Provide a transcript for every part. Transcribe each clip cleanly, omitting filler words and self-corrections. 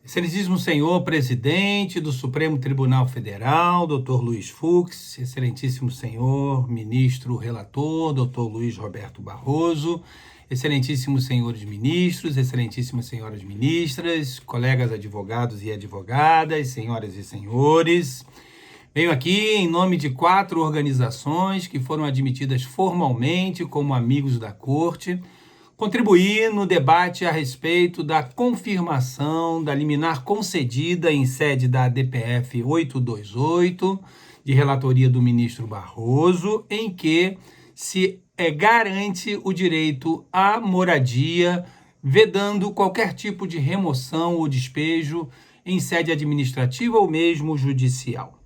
Excelentíssimo senhor presidente do Supremo Tribunal Federal, Dr. Luiz Fux, excelentíssimo senhor ministro relator, Dr. Luiz Roberto Barroso, excelentíssimos senhores ministros, excelentíssimas senhoras ministras, colegas advogados e advogadas, senhoras e senhores, venho aqui em nome de 4 organizações que foram admitidas formalmente como amigos da Corte, contribuir no debate a respeito da confirmação da liminar concedida em sede da DPF 828, de relatoria do ministro Barroso, em que se garante o direito à moradia, vedando qualquer tipo de remoção ou despejo em sede administrativa ou mesmo judicial.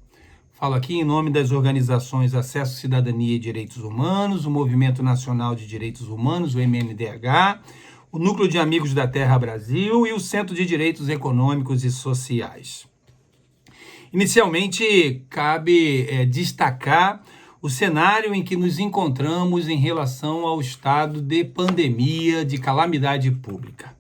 Falo aqui em nome das organizações Acesso, Cidadania e Direitos Humanos, o Movimento Nacional de Direitos Humanos, o MNDH, o Núcleo de Amigos da Terra Brasil e o Centro de Direitos Econômicos e Sociais. Inicialmente, cabe destacar o cenário em que nos encontramos em relação ao estado de pandemia, de calamidade pública.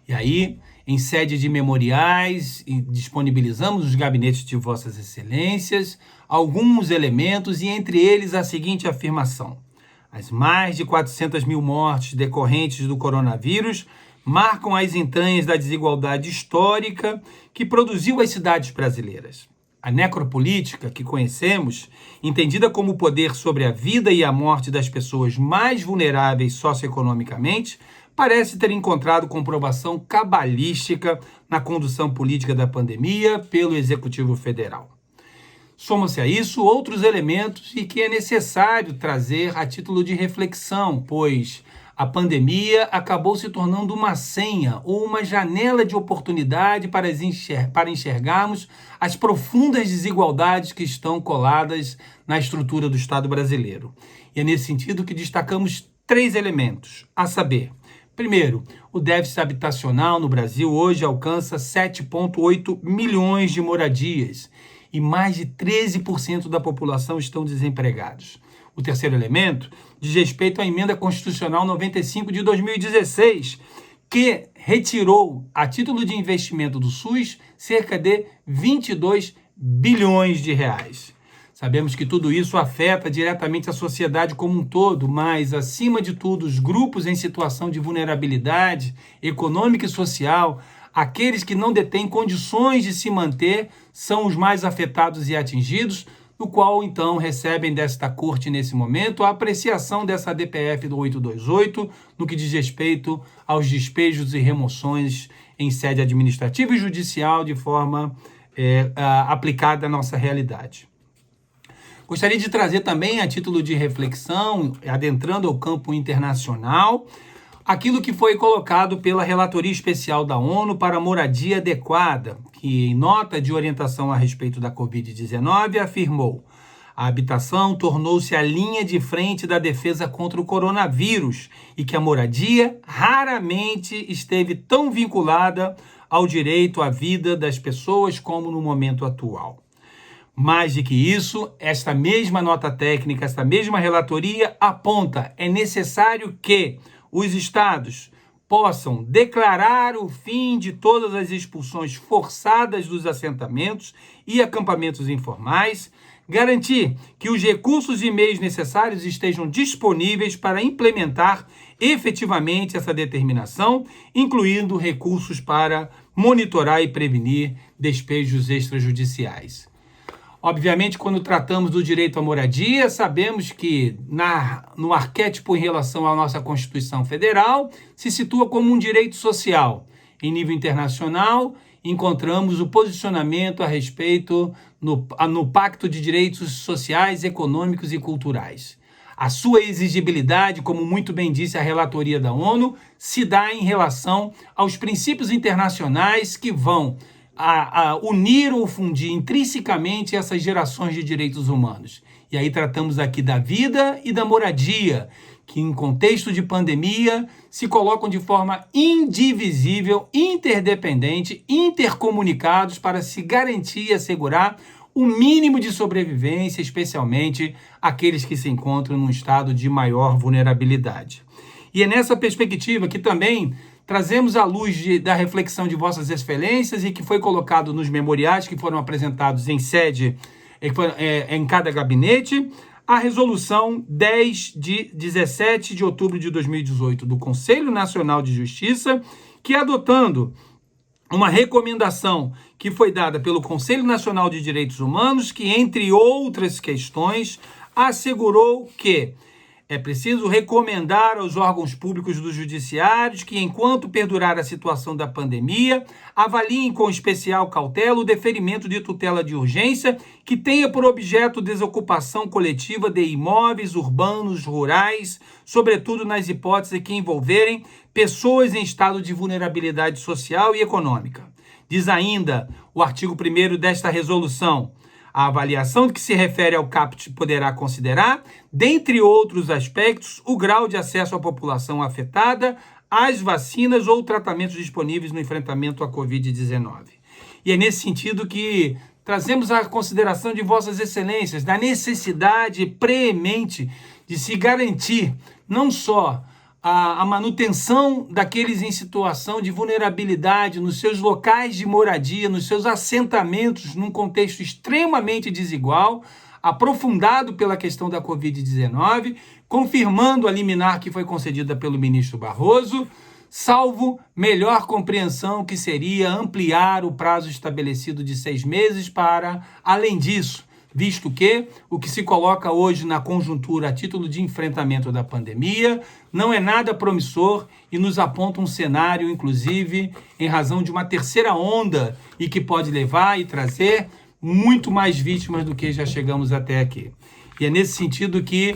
E aí, em sede de memoriais, disponibilizamos os gabinetes de Vossas Excelências alguns elementos e entre eles a seguinte afirmação: as mais de 400 mil mortes decorrentes do coronavírus marcam as entranhas da desigualdade histórica que produziu as cidades brasileiras. A necropolítica que conhecemos, entendida como poder sobre a vida e a morte das pessoas mais vulneráveis socioeconomicamente, parece ter encontrado comprovação cabalística na condução política da pandemia pelo Executivo Federal. Somam-se a isso outros elementos e que é necessário trazer a título de reflexão, pois a pandemia acabou se tornando uma senha ou uma janela de oportunidade para enxergarmos as profundas desigualdades que estão coladas na estrutura do Estado brasileiro. E é nesse sentido que destacamos 3 elementos, a saber: primeiro, o déficit habitacional no Brasil hoje alcança 7,8 milhões de moradias e mais de 13% da população estão desempregados. O terceiro elemento diz respeito à Emenda Constitucional 95 de 2016, que retirou, a título de investimento do SUS, cerca de 22 bilhões de reais. Sabemos que tudo isso afeta diretamente a sociedade como um todo, mas, acima de tudo, os grupos em situação de vulnerabilidade econômica e social, aqueles que não detêm condições de se manter, são os mais afetados e atingidos, no qual, então, recebem desta Corte, nesse momento, a apreciação dessa DPF do 828, no que diz respeito aos despejos e remoções em sede administrativa e judicial de forma aplicada à nossa realidade. Gostaria de trazer também, a título de reflexão, adentrando ao campo internacional, aquilo que foi colocado pela Relatoria Especial da ONU para a Moradia Adequada, que, em nota de orientação a respeito da Covid-19, afirmou: a habitação tornou-se a linha de frente da defesa contra o coronavírus e que a moradia raramente esteve tão vinculada ao direito à vida das pessoas como no momento atual. Mais do que isso, esta mesma nota técnica, esta mesma relatoria aponta: é necessário que os estados possam declarar o fim de todas as expulsões forçadas dos assentamentos e acampamentos informais, garantir que os recursos e meios necessários estejam disponíveis para implementar efetivamente essa determinação, incluindo recursos para monitorar e prevenir despejos extrajudiciais. Obviamente, quando tratamos do direito à moradia, sabemos que no arquétipo em relação à nossa Constituição Federal, se situa como um direito social. Em nível internacional, encontramos o posicionamento a respeito no Pacto de Direitos Sociais, Econômicos e Culturais. A sua exigibilidade, como muito bem disse a relatoria da ONU, se dá em relação aos princípios internacionais que vão a unir ou fundir intrinsecamente essas gerações de direitos humanos. E aí tratamos aqui da vida e da moradia, que em contexto de pandemia se colocam de forma indivisível, interdependente, intercomunicados para se garantir e assegurar o mínimo de sobrevivência, especialmente aqueles que se encontram num estado de maior vulnerabilidade. E é nessa perspectiva que também trazemos à luz da reflexão de vossas excelências e que foi colocado nos memoriais que foram apresentados em sede, em cada gabinete, a resolução 10 de 17 de outubro de 2018 do Conselho Nacional de Justiça, que adotando uma recomendação que foi dada pelo Conselho Nacional de Direitos Humanos, que, entre outras questões, assegurou que é preciso recomendar aos órgãos públicos dos judiciários que, enquanto perdurar a situação da pandemia, avaliem com especial cautela o deferimento de tutela de urgência que tenha por objeto desocupação coletiva de imóveis urbanos, rurais, sobretudo nas hipóteses que envolverem pessoas em estado de vulnerabilidade social e econômica. Diz ainda o artigo 1º desta resolução: a avaliação que se refere ao CAPT poderá considerar, dentre outros aspectos, o grau de acesso à população afetada, às vacinas ou tratamentos disponíveis no enfrentamento à Covid-19. E é nesse sentido que trazemos a consideração de vossas excelências da necessidade preemente de se garantir não só a manutenção daqueles em situação de vulnerabilidade nos seus locais de moradia, nos seus assentamentos, num contexto extremamente desigual, aprofundado pela questão da Covid-19, confirmando a liminar que foi concedida pelo ministro Barroso, salvo melhor compreensão que seria ampliar o prazo estabelecido de 6 meses para, além disso, visto que o que se coloca hoje na conjuntura a título de enfrentamento da pandemia não é nada promissor e nos aponta um cenário, inclusive, em razão de uma terceira onda e que pode levar e trazer muito mais vítimas do que já chegamos até aqui. E é nesse sentido que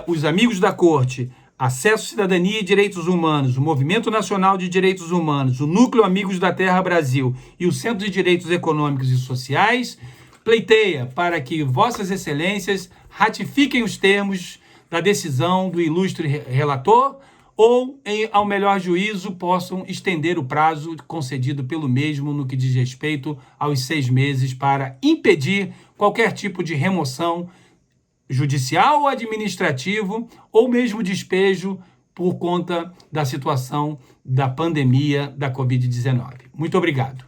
os amigos da Corte, Acesso, Cidadania e Direitos Humanos, o Movimento Nacional de Direitos Humanos, o Núcleo Amigos da Terra Brasil e o Centro de Direitos Econômicos e Sociais pleiteia para que vossas excelências ratifiquem os termos da decisão do ilustre relator ou, ao melhor juízo, possam estender o prazo concedido pelo mesmo no que diz respeito aos 6 meses para impedir qualquer tipo de remoção judicial ou administrativo ou mesmo despejo por conta da situação da pandemia da Covid-19. Muito obrigado.